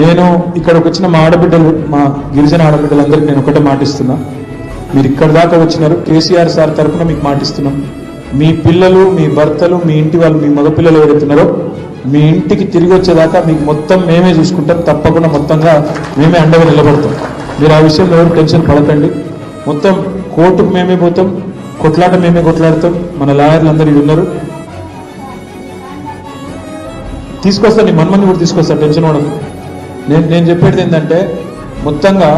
నేను ఇక్కడికి వచ్చిన మా ఆడబిడ్డలు, మా గిరిజన ఆడబిడ్డలందరికీ నేను ఒకటే మాటిస్తున్నా. మీరు ఇక్కడ దాకా వచ్చినారు, కేసీఆర్ సార్ తరఫున మీకు మాటిస్తున్నాం. మీ పిల్లలు, మీ భర్తలు, మీ ఇంటి వాళ్ళు, మీ మగపిల్లలు ఎవరైతున్నారో మీ ఇంటికి తిరిగి వచ్చేదాకా మీకు మొత్తం మేమే చూసుకుంటాం. తప్పకుండా మొత్తంగా మేమే అండగా నిలబడతాం. మీరు ఆ విషయంలో ఎవరు టెన్షన్ పడకండి. మొత్తం కోర్టుకు మేమే పోతాం, కొట్లాట మేమే కొట్లాడతాం. మన లాయర్లు అందరూ ఉన్నారు, తీసుకొస్తా. నీ మనమని కూడా తీసుకొస్తా, టెన్షన్ పడకు. నేను చెప్పేది ఏంటంటే మొత్తంగా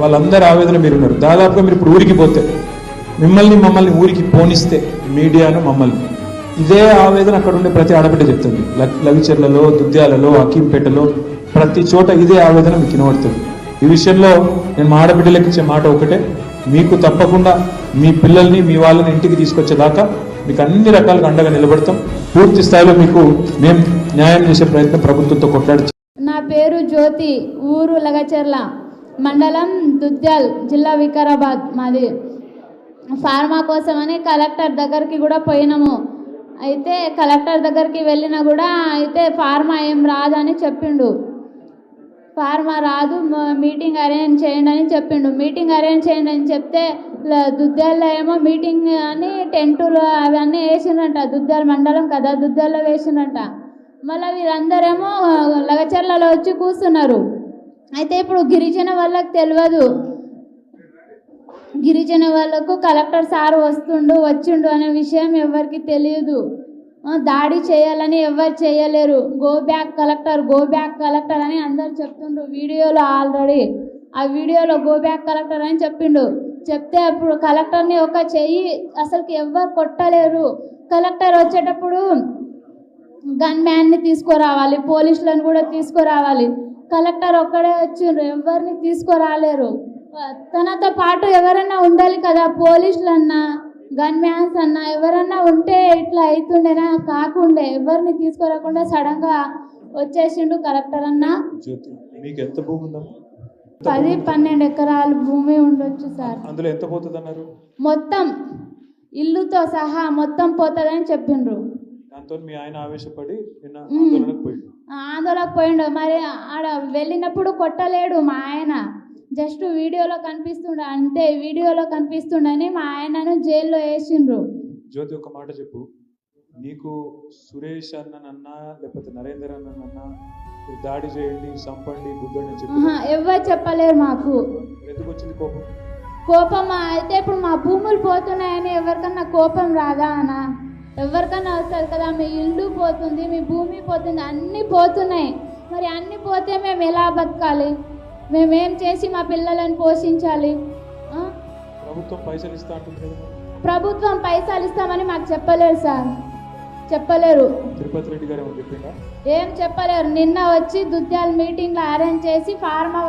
వాళ్ళందరి ఆవేదన మీరు ఉన్నారు. దాదాపుగా మీరు ఇప్పుడు ఊరికి పోతే మమ్మల్ని ఊరికి పోనిస్తే మీడియాను మమ్మల్ని ఇదే ఆవేదన అక్కడ ఉండే ప్రతి ఆడబిడ్డ చెప్తుంది. లవిచెర్లలో, దుద్యాలలో, అకీంపేటలో ప్రతి చోట ఇదే ఆవేదన మీకు వినబడుతుంది. ఈ విషయంలో నేను మా ఆడబిడ్డలకు ఇచ్చే మాట ఒకటే, మీకు తప్పకుండా మీ పిల్లల్ని, మీ వాళ్ళని ఇంటికి తీసుకొచ్చేదాకా మీకు అన్ని రకాలుగా అండగా నిలబడతాం. పూర్తి స్థాయిలో మీకు మేము న్యాయం చేసే ప్రయత్నం ప్రభుత్వంతో కొట్లాడి. నా పేరు జ్యోతి, ఊరు లగచెర్ల, మండలం దుద్యాల్, జిల్లా వికారాబాద్ మాది. ఫార్మా కోసమని కలెక్టర్ దగ్గరికి కూడా పోయినాము. అయితే కలెక్టర్ దగ్గరికి వెళ్ళినా కూడా అయితే ఫార్మా ఏం రాదని చెప్పిండు. ఫార్మా రాదు, మీటింగ్ అరేంజ్ చేయండి అని చెప్పిండు. మీటింగ్ అరేంజ్ చేయండి అని చెప్తే దుద్యాల్లో ఏమో మీటింగ్ అని టెంటులు అవన్నీ వేసిండ్రంట. దుద్యాల మండలం కదా, దుద్యాల్లో వేసిండ్రంట. మళ్ళీ వీరందరేమో లగచెర్లలో వచ్చి కూర్చున్నారు. అయితే ఇప్పుడు గిరిజన వాళ్ళకి తెలియదు, గిరిజన వాళ్ళకు కలెక్టర్ సార్ వచ్చిండు అనే విషయం ఎవరికి తెలియదు. దాడి చేయాలని ఎవరు చేయలేరు. గో బ్యాక్ కలెక్టర్ అని అందరు చెప్తుండ్రు వీడియోలో. ఆల్రెడీ ఆ వీడియోలో గో బ్యాక్ కలెక్టర్ అని చెప్తే అప్పుడు కలెక్టర్ని ఒక చెయ్యి అసలుకి ఎవ్వరు కొట్టలేరు. కలెక్టర్ వచ్చేటప్పుడు గన్ మ్యాన్ని తీసుకురావాలి, పోలీసులను కూడా తీసుకురావాలి. కలెక్టర్ ఒక్కడే వచ్చిండ్రు, ఎవరిని తీసుకురాలేరు. తనతో పాటు ఎవరన్నా ఉండాలి కదా, పోలీసులన్నా గన్ మ్యాన్స్ అన్నా ఎవరన్నా ఉంటే ఇట్లా అవుతుండేనా, కాకుండే ఎవరిని తీసుకురాకుండా సడన్గా వచ్చేసిండు కలెక్టర్ అన్న. 10-12 ఎకరాలు భూమి ఉండొచ్చు సార్. అందులో ఎంత పోతుంది అన్నారు? మొత్తం ఇల్లుతో సహా మొత్తం పోతుందని చెప్పిండ్రు. దాంతో మీ ఆయన ఆవేశపడి ఆందోళనకు పోయిండు. మరి ఆడ వెళ్ళినప్పుడు కొట్టలేడు మా ఆయన, జస్ట్ వీడియోలో కనిపిస్తుండ అంతే. వీడియోలో కనిపిస్తుండని మా ఆయనను జైల్లో వేసిండ్రు. జ్యోతి, ఒక మాట చెప్పు, నీకు సురేష్ అన్ననన్నా లేకపోతే నరేందర్ అన్ననన్నా దాడి చేయండి, చంపండి, బుద్ధుడిని చెప్పి ఎవరు చెప్పలేరు మాకు. ఎందుకు వచ్చింది కోపం? అయితే ఇప్పుడు మా భూములు పోతున్నాయని ఎవరికన్నా కోపం రాదా అన్న? ఎవరికన్నా వస్తుంది కదా. మీ ఇల్లు పోతుంది, మీ భూమి పోతుంది, అన్నీ పోతున్నాయి. మరి అన్నీ పోతే మేము ఎలా బతకాలి? మేమేం చేసి మా పిల్లలను పోషించాలి? ప్రభుత్వం పైసలు ఇస్తామని మాకు చెప్పలేరు సార్, చెప్పలేరు. తిరుపతి రెడ్డి గారు ఏం చెప్పలేరు. నిన్న వచ్చి దుద్యాల మీటింగ్లో అరేంజ్ చేసి ఫార్మా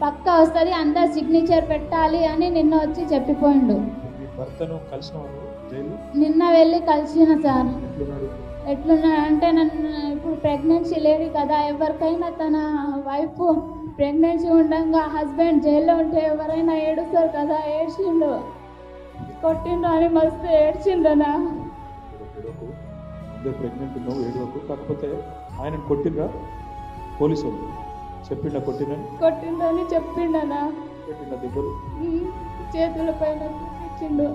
పక్కా వస్తుంది, అందరు సిగ్నేచర్ పెట్టాలి అని నిన్న వచ్చి చెప్పిపోయిండు. నిన్న వెళ్ళి కలిసిన సార్. ఎట్లున్నాడంటే, నన్ను ఇప్పుడు ప్రెగ్నెన్సీ లేడు కదా, ఎవరికైనా తన వైఫ్ ప్రెగ్నెన్సీ ఉండగా హస్బెండ్ జైల్లో ఉంటే ఎవరైనా ఏడుస్తారు కదా, ఏడ్చిండు, కొట్టిండు అని మస్తు ఏడ్చిండనా. ప్రెగ్నెంట్ ఉన్నావు, ఏడవకు. కాకపోతే ఆయన కొట్టిండ్రా పోలీసు వాళ్ళు? కొట్టిండని చెప్పిండనా. చేతుల పైన ఇచ్చిండు.